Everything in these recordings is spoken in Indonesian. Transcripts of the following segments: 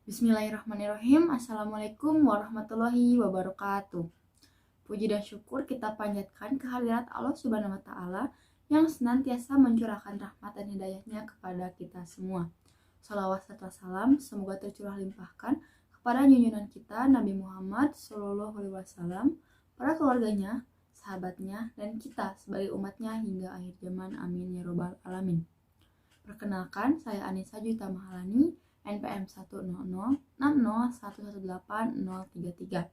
Bismillahirrahmanirrahim. Assalamualaikum warahmatullahi wabarakatuh. Puji dan syukur kita panjatkan kehadirat Allah Subhanahu wa Ta'ala yang senantiasa mencurahkan rahmat dan hidayahnya kepada kita semua. Salawat serta salam semoga tercurah limpahkan kepada junjungan kita Nabi Muhammad SAW, para keluarganya, sahabatnya, dan kita sebagai umatnya hingga akhir zaman. Amin ya robbal alamin. Perkenalkan, saya Anissa Juwita Mahalani, NPM 10060180033.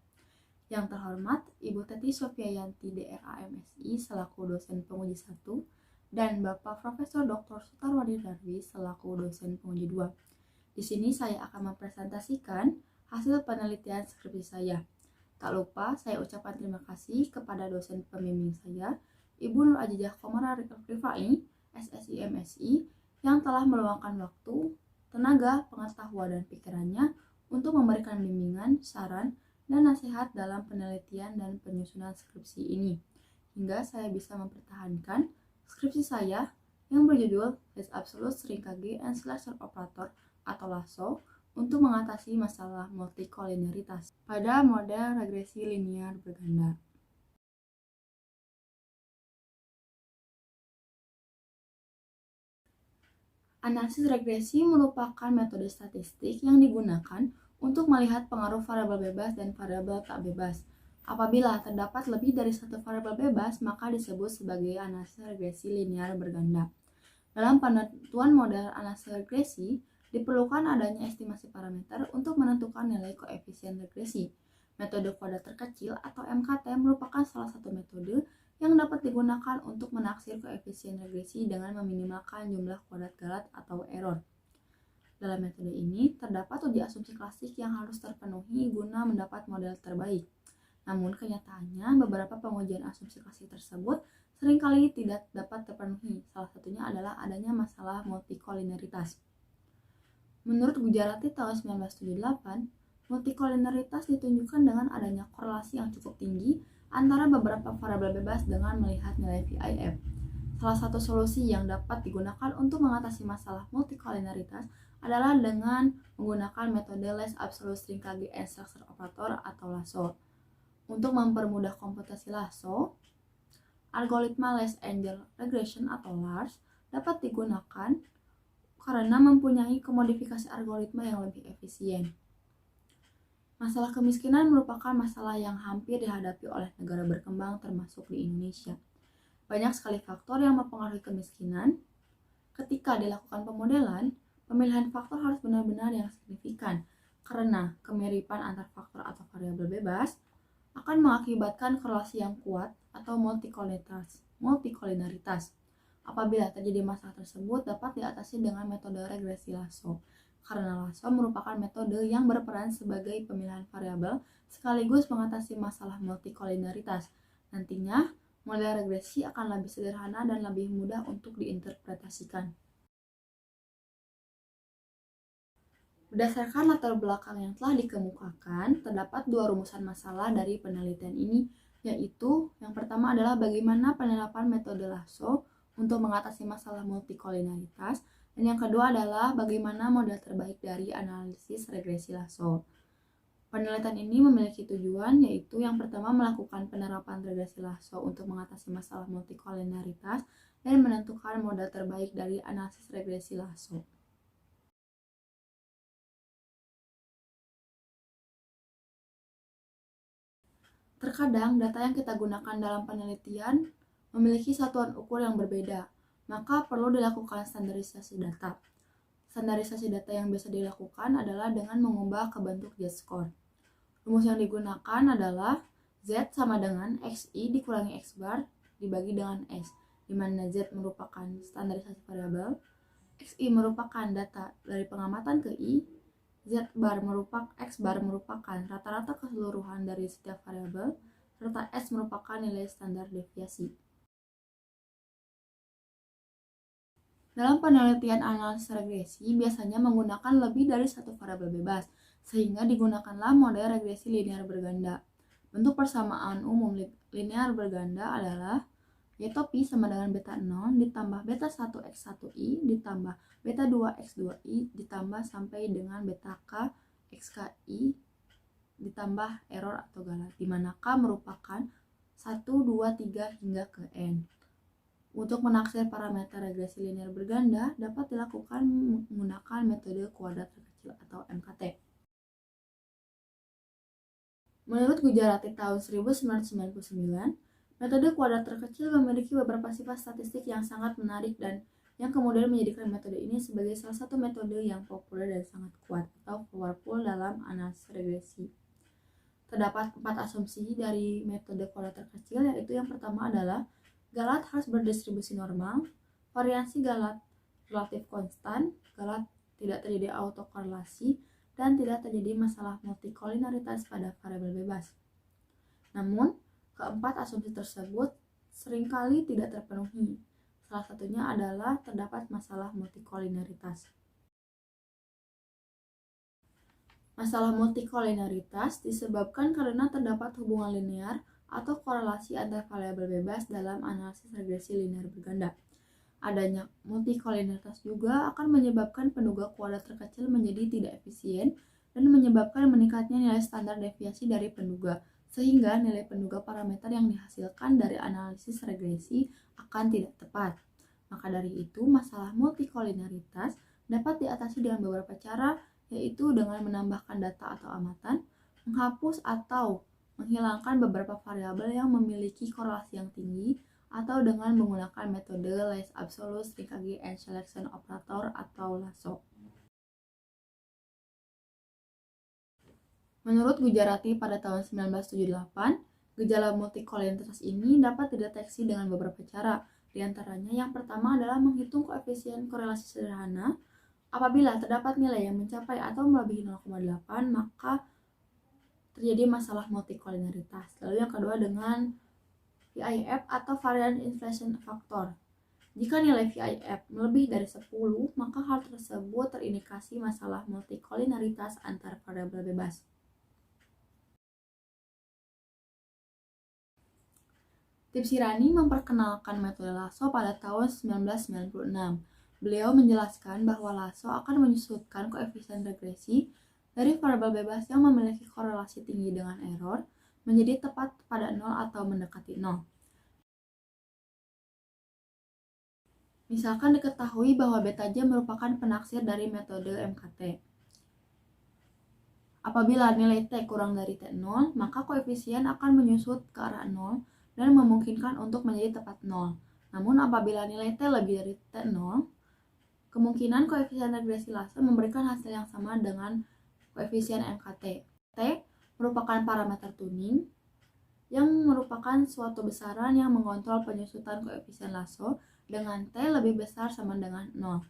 Yang terhormat, Ibu Teti Sofyayanti DRA MSI selaku dosen penguji 1 dan Bapak Profesor Dr. Sutarwadi Darwi selaku dosen penguji 2. Di sini saya akan mempresentasikan hasil penelitian skripsi saya. Tak lupa saya ucapkan terima kasih kepada dosen pembimbing saya, Ibu Nur Ajijah Komara Rifai, SSI MSI, yang telah meluangkan waktu, tenaga, pengetahuan, dan pikirannya untuk memberikan bimbingan, saran, dan nasihat dalam penelitian dan penyusunan skripsi ini, hingga saya bisa mempertahankan skripsi saya yang berjudul Less Absolute String KG and Selection Operator atau LASO untuk mengatasi masalah multikoliniaritas pada model regresi linear berganda. Analisis regresi merupakan metode statistik yang digunakan untuk melihat pengaruh variabel bebas dan variabel tak bebas. Apabila terdapat lebih dari satu variabel bebas, maka disebut sebagai analisis regresi linear berganda. Dalam penentuan model analisis regresi, diperlukan adanya estimasi parameter untuk menentukan nilai koefisien regresi. Metode kuadrat terkecil atau MKT merupakan salah satu metode yang dapat digunakan untuk menaksir koefisien regresi dengan meminimalkan jumlah kuadrat galat atau error. Dalam metode ini, terdapat uji asumsi klasik yang harus terpenuhi guna mendapat model terbaik. Namun kenyataannya, beberapa pengujian asumsi klasik tersebut seringkali tidak dapat terpenuhi. Salah satunya adalah adanya masalah multikoliniaritas. Menurut Gujarati tahun 1978, multikoliniaritas ditunjukkan dengan adanya korelasi yang cukup tinggi antara beberapa variabel bebas dengan melihat nilai VIF. Salah satu solusi yang dapat digunakan untuk mengatasi masalah multikoliniaritas adalah dengan menggunakan metode Less Absolute String KG and Selection Operator atau LASO. Untuk mempermudah komputasi LASO, algoritma Less Angle Regression atau LARS dapat digunakan karena mempunyai komodifikasi algoritma yang lebih efisien. Masalah kemiskinan merupakan masalah yang hampir dihadapi oleh negara berkembang termasuk di Indonesia. Banyak sekali faktor yang mempengaruhi kemiskinan. Ketika dilakukan pemodelan, pemilihan faktor harus benar-benar yang signifikan karena kemiripan antar faktor atau variabel bebas akan mengakibatkan korelasi yang kuat atau multikoliniaritas. Apabila terjadi masalah tersebut dapat diatasi dengan metode regresi LASO. Karena LASO merupakan metode yang berperan sebagai pemilihan variabel sekaligus mengatasi masalah multikoliniaritas. Nantinya, model regresi akan lebih sederhana dan lebih mudah untuk diinterpretasikan. Berdasarkan latar belakang yang telah dikemukakan, terdapat dua rumusan masalah dari penelitian ini, yaitu yang pertama adalah bagaimana penerapan metode LASO untuk mengatasi masalah multikoliniaritas, dan yang kedua adalah bagaimana model terbaik dari analisis regresi LASO. Penelitian ini memiliki tujuan, yaitu yang pertama melakukan penerapan regresi LASO untuk mengatasi masalah multikoliniaritas dan menentukan model terbaik dari analisis regresi LASO. Terkadang data yang kita gunakan dalam penelitian memiliki satuan ukur yang berbeda, maka perlu dilakukan standarisasi data. Standarisasi data yang biasa dilakukan adalah dengan mengubah ke bentuk Z-score. Rumus yang digunakan adalah Z sama dengan XI dikurangi X bar dibagi dengan S, di mana Z merupakan standarisasi variabel, XI merupakan data dari pengamatan ke I, X bar merupakan rata-rata keseluruhan dari setiap variabel, serta S merupakan nilai standar deviasi. Dalam penelitian analisis regresi, biasanya menggunakan lebih dari satu variabel bebas, sehingga digunakanlah model regresi linear berganda. Bentuk persamaan umum linear berganda adalah Y top I sama dengan beta 0 ditambah beta 1 X1I ditambah beta 2 X2I ditambah sampai dengan beta K XKI ditambah error atau galat, di mana K merupakan 1, 2, 3 hingga ke N. Untuk menaksir parameter regresi linear berganda dapat dilakukan menggunakan metode kuadrat terkecil atau MKT. Menurut Gujarati tahun 1999, metode kuadrat terkecil memiliki beberapa sifat statistik yang sangat menarik dan yang kemudian menjadikan metode ini sebagai salah satu metode yang populer dan sangat kuat atau powerful dalam analisis regresi. Terdapat 4 asumsi dari metode kuadrat terkecil, yaitu yang pertama adalah galat harus berdistribusi normal, variasi galat relatif konstan, galat tidak terjadi autokorelasi, dan tidak terjadi masalah multikolinaritas pada variabel bebas. Namun, keempat asumsi tersebut seringkali tidak terpenuhi. Salah satunya adalah terdapat masalah multikolinaritas. Masalah multikolinaritas disebabkan karena terdapat hubungan linear atau korelasi antar variabel bebas dalam analisis regresi linear berganda. Adanya multikolinaritas juga akan menyebabkan penduga kuadrat terkecil menjadi tidak efisien dan menyebabkan meningkatnya nilai standar deviasi dari penduga, sehingga nilai penduga parameter yang dihasilkan dari analisis regresi akan tidak tepat. Maka dari itu, masalah multikolinaritas dapat diatasi dengan beberapa cara, yaitu dengan menambahkan data atau amatan, menghapus atau menghilangkan beberapa variabel yang memiliki korelasi yang tinggi, atau dengan menggunakan metode least absolute Rankage and selection operator atau LASSO. Menurut Gujarati pada tahun 1978, gejala multikolinaritas ini dapat dideteksi dengan beberapa cara. Di antaranya, yang pertama adalah menghitung koefisien korelasi sederhana. Apabila terdapat nilai yang mencapai atau melebihi 0,8, maka terjadi masalah multikolinaritas. Lalu yang kedua dengan VIF atau varian inflation factor. Jika nilai VIF lebih dari 10, maka hal tersebut terindikasi masalah multikolinaritas antar variabel bebas. Tibshirani memperkenalkan metode LASSO pada tahun 1996. Beliau menjelaskan bahwa LASSO akan menyusutkan koefisien regresi dari variabel bebas yang memiliki korelasi tinggi dengan error menjadi tepat pada 0 atau mendekati 0. Misalkan diketahui bahwa beta J merupakan penaksir dari metode MKT. Apabila nilai T kurang dari T0, maka koefisien akan menyusut ke arah 0 dan memungkinkan untuk menjadi tepat 0. Namun apabila nilai T lebih dari T0, kemungkinan koefisien regresi LASSO memberikan hasil yang sama dengan koefisien MKT. T merupakan parameter tuning yang merupakan suatu besaran yang mengontrol penyusutan koefisien LASSO dengan T lebih besar sama dengan 0.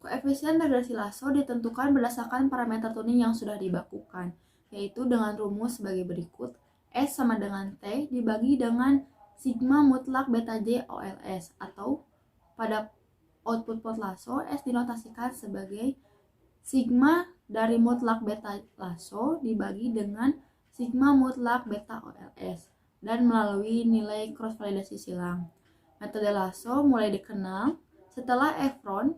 Koefisien regresi LASSO ditentukan berdasarkan parameter tuning yang sudah dibakukan, yaitu dengan rumus sebagai berikut. S sama dengan T dibagi dengan sigma mutlak beta J OLS, atau pada output plot LASSO, S dinotasikan sebagai sigma dari mutlak beta LASSO dibagi dengan sigma mutlak beta OLS dan melalui nilai cross validasi silang. Metode LASSO mulai dikenal setelah Efron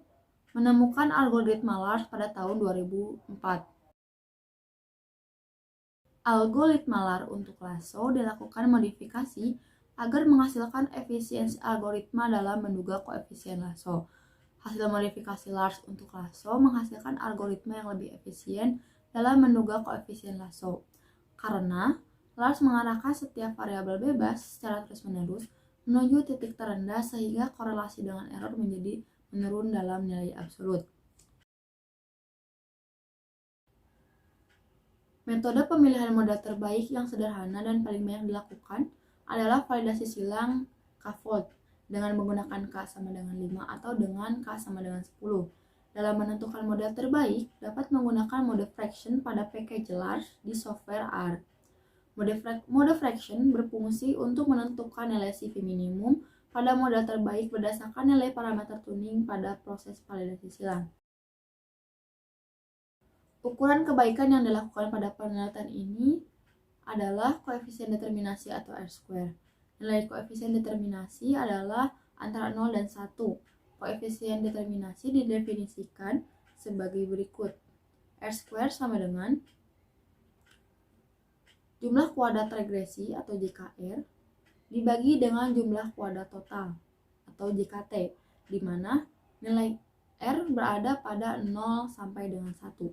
menemukan algoritma LARS pada tahun 2004. Algoritma LARS untuk LASSO dilakukan modifikasi agar menghasilkan efisiensi algoritma dalam menduga koefisien LASSO. Hasil modifikasi LARS untuk LASSO menghasilkan algoritma yang lebih efisien dalam menduga koefisien LASSO. Karena LARS mengarahkan setiap variabel bebas secara terus-menerus menuju titik terendah sehingga korelasi dengan error menjadi menurun dalam nilai absolut. Metode pemilihan model terbaik yang sederhana dan paling banyak dilakukan adalah validasi silang K-fold dengan menggunakan K sama dengan 5 atau dengan K sama dengan 10. Dalam menentukan model terbaik, dapat menggunakan mode fraction pada package LARS di software R. Mode fraction berfungsi untuk menentukan nilai CV minimum pada model terbaik berdasarkan nilai parameter tuning pada proses validasi silang. Ukuran kebaikan yang dilakukan pada penelitian ini adalah koefisien determinasi atau R-square. Nilai koefisien determinasi adalah antara 0 dan 1. Koefisien determinasi didefinisikan sebagai berikut. R² sama dengan jumlah kuadrat regresi atau JKR dibagi dengan jumlah kuadrat total atau JKT, di mana nilai R berada pada 0 sampai dengan 1.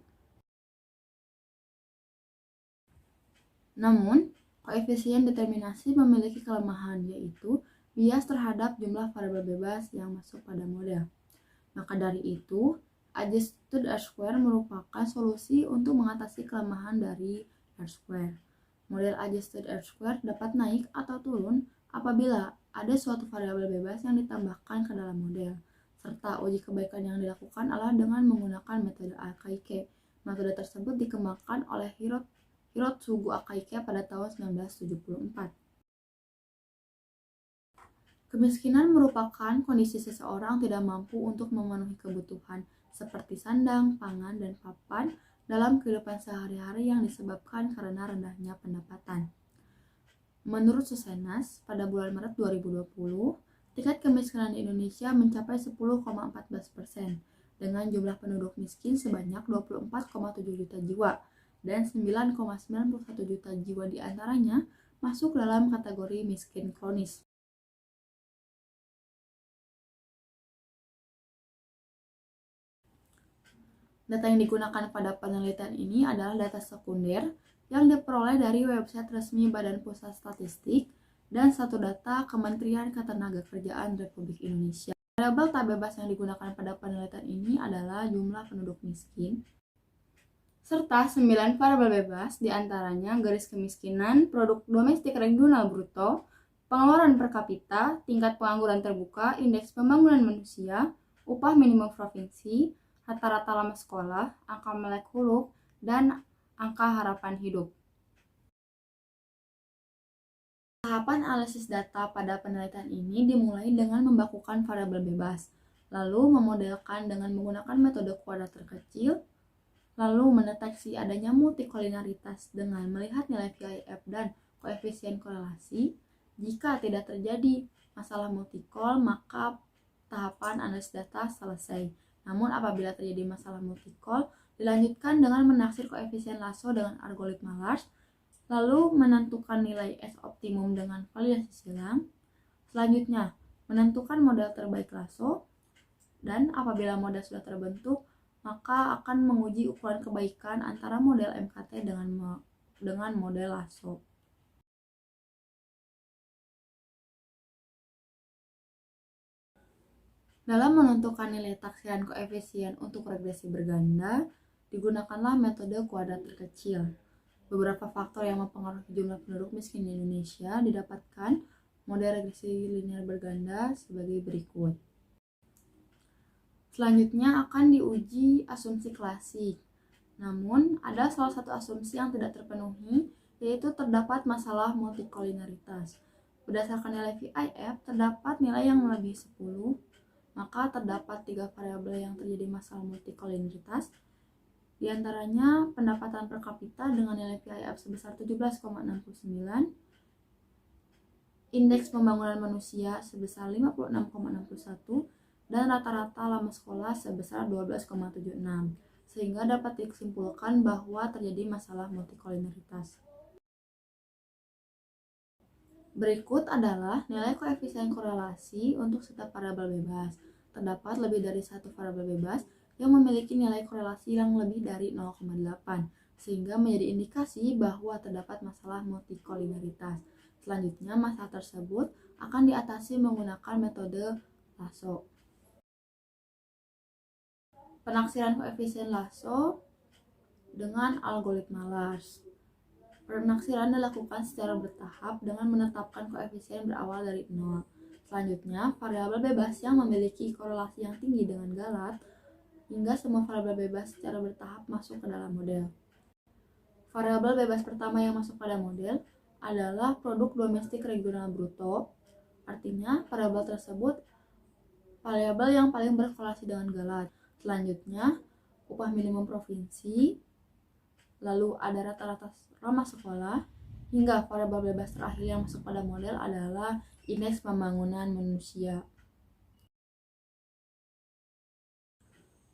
Namun, koefisien determinasi memiliki kelemahan, yaitu bias terhadap jumlah variabel bebas yang masuk pada model. Maka dari itu, adjusted R² merupakan solusi untuk mengatasi kelemahan dari R². Model adjusted R² dapat naik atau turun apabila ada suatu variabel bebas yang ditambahkan ke dalam model, serta uji kebaikan yang dilakukan adalah dengan menggunakan metode Akaike. Metode tersebut dikembangkan oleh Hirotsugu Akaike pada tahun 1974. Kemiskinan merupakan kondisi seseorang tidak mampu untuk memenuhi kebutuhan seperti sandang, pangan, dan papan dalam kehidupan sehari-hari yang disebabkan karena rendahnya pendapatan. Menurut Susenas, pada bulan Maret 2020, tingkat kemiskinan di Indonesia mencapai 10,14% dengan jumlah penduduk miskin sebanyak 24,7 juta jiwa dan 9,91 juta jiwa diantaranya masuk dalam kategori miskin kronis. Data yang digunakan pada penelitian ini adalah data sekunder yang diperoleh dari website resmi Badan Pusat Statistik dan satu data Kementerian Ketenagakerjaan Republik Indonesia. Variabel tak bebas yang digunakan pada penelitian ini adalah jumlah penduduk miskin, serta 9 variabel bebas, diantaranya garis kemiskinan, produk domestik regional bruto, pengeluaran per kapita, tingkat pengangguran terbuka, indeks pembangunan manusia, upah minimum provinsi, rata-rata lama sekolah, angka melek huruf, dan angka harapan hidup. Tahapan analisis data pada penelitian ini dimulai dengan membakukan variabel bebas, lalu memodelkan dengan menggunakan metode kuadrat terkecil, lalu mendeteksi adanya multikolinaritas dengan melihat nilai VIF dan koefisien korelasi. Jika tidak terjadi masalah multikol, maka tahapan analisis data selesai. Namun apabila terjadi masalah multikol, dilanjutkan dengan menaksir koefisien Lasso dengan algoritma Large, lalu menentukan nilai S optimum dengan validasi silang. Selanjutnya, menentukan model terbaik Lasso, dan apabila model sudah terbentuk, maka akan menguji ukuran kebaikan antara model MKT dengan model Lasso. Dalam menentukan nilai taksiran koefisien untuk regresi berganda, digunakanlah metode kuadrat terkecil. Beberapa faktor yang mempengaruhi jumlah penduduk miskin di Indonesia didapatkan model regresi linear berganda sebagai berikut. Selanjutnya akan diuji asumsi klasik. Namun, ada salah satu asumsi yang tidak terpenuhi, yaitu terdapat masalah multikolinaritas. Berdasarkan nilai VIF, terdapat nilai yang melebihi 10, maka terdapat 3 variabel yang terjadi masalah multikolinaritas, di antaranya pendapatan per kapita dengan nilai VIF sebesar 17,69, indeks pembangunan manusia sebesar 56,61, dan rata-rata lama sekolah sebesar 12,76, sehingga dapat disimpulkan bahwa terjadi masalah multikolinaritas. Berikut adalah nilai koefisien korelasi untuk setiap variabel bebas. Terdapat lebih dari satu variabel bebas yang memiliki nilai korelasi yang lebih dari 0,8, sehingga menjadi indikasi bahwa terdapat masalah multikolinaritas. Selanjutnya, masalah tersebut akan diatasi menggunakan metode Lasso. Penaksiran koefisien Lasso dengan algoritma Large. Penaksiran dilakukan secara bertahap dengan menetapkan koefisien berawal dari 0. Selanjutnya, variabel bebas yang memiliki korelasi yang tinggi dengan galat, hingga semua variabel bebas secara bertahap masuk ke dalam model. Variabel bebas pertama yang masuk pada model adalah produk domestik regional bruto. Artinya, variabel tersebut variabel yang paling berkorelasi dengan galat. Selanjutnya, upah minimum provinsi, lalu ada rata-rata lama sekolah, hingga variabel bebas terakhir yang masuk pada model adalah indeks pembangunan manusia.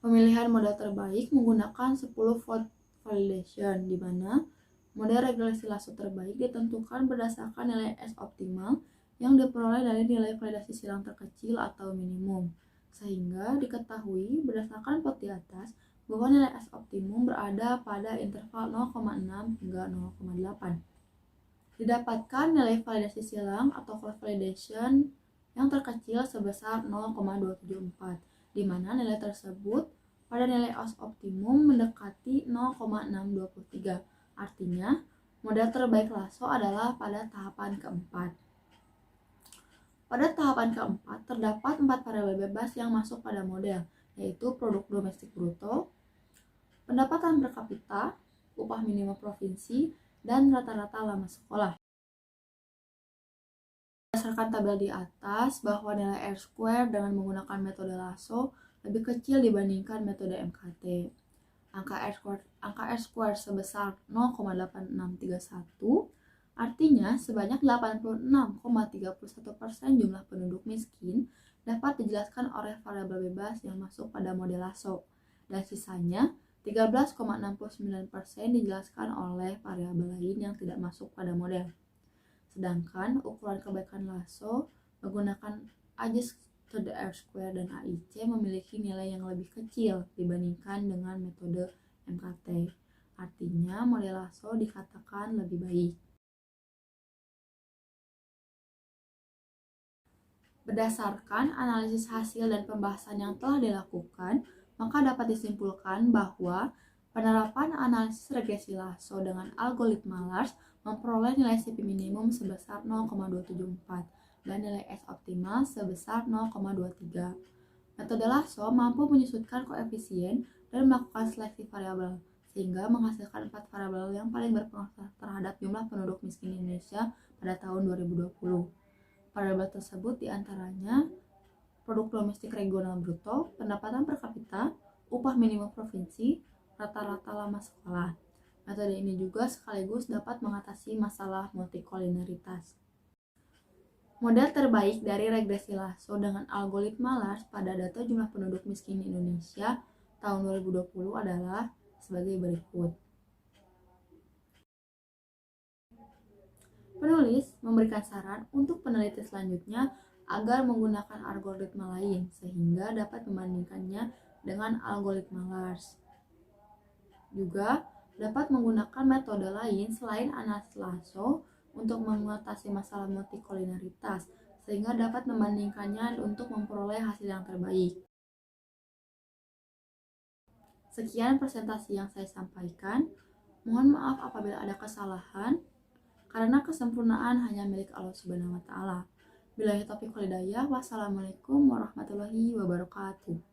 Pemilihan model terbaik menggunakan 10 vote validation, di mana model regresi lasso terbaik ditentukan berdasarkan nilai S optimal yang diperoleh dari nilai validasi silang terkecil atau minimum. Sehingga diketahui berdasarkan plot di atas bahwa nilai S optimum berada pada interval 0,6 hingga 0,8. Didapatkan nilai validasi silang atau cross validation yang terkecil sebesar 0,274, di mana nilai tersebut pada nilai S optimum mendekati 0,623. Artinya, model terbaik lasso adalah pada tahapan keempat. Pada tahapan keempat, terdapat 4 variabel bebas yang masuk pada model, yaitu produk domestik bruto, pendapatan per kapita, upah minimum provinsi, dan rata-rata lama sekolah. Berdasarkan tabel di atas, bahwa nilai R-square dengan menggunakan metode lasso lebih kecil dibandingkan metode MKT. Angka R-square sebesar 0,8631, artinya sebanyak 86,31% jumlah penduduk miskin dapat dijelaskan oleh variabel bebas yang masuk pada model lasso, dan sisanya 13,69% dijelaskan oleh variabel lain yang tidak masuk pada model. Sedangkan ukuran kebaikan lasso menggunakan adjusted R-square dan AIC memiliki nilai yang lebih kecil dibandingkan dengan metode MKT. Artinya model lasso dikatakan lebih baik. Berdasarkan analisis hasil dan pembahasan yang telah dilakukan, maka dapat disimpulkan bahwa penerapan analisis regresi lasso dengan algoritma LARS memperoleh nilai CP minimum sebesar 0,274 dan nilai S optimal sebesar 0,23. Metode lasso mampu menyusutkan koefisien dan melakukan seleksi variabel, sehingga menghasilkan 4 variabel yang paling berpengaruh terhadap jumlah penduduk miskin Indonesia pada tahun 2020. Variabel tersebut diantaranya produk domestik regional bruto, pendapatan per kapita, upah minimum provinsi, rata-rata lama sekolah. Metode ini juga sekaligus dapat mengatasi masalah multikolineritas. Model terbaik dari regresi lasso dengan algoritma LARS pada data jumlah penduduk miskin di Indonesia tahun 2020 adalah sebagai berikut. Penulis memberikan saran untuk peneliti selanjutnya agar menggunakan algoritma lain sehingga dapat membandingkannya dengan algoritma LARS. Juga dapat menggunakan metode lain selain analisis lasso untuk mengatasi masalah multikolineritas sehingga dapat membandingkannya untuk memperoleh hasil yang terbaik. Sekian presentasi yang saya sampaikan. Mohon maaf apabila ada kesalahan, karena kesempurnaan hanya milik Allah Subhanahu wa Ta'ala. Billahi taufiq wal hidayah. Wassalamualaikum warahmatullahi wabarakatuh.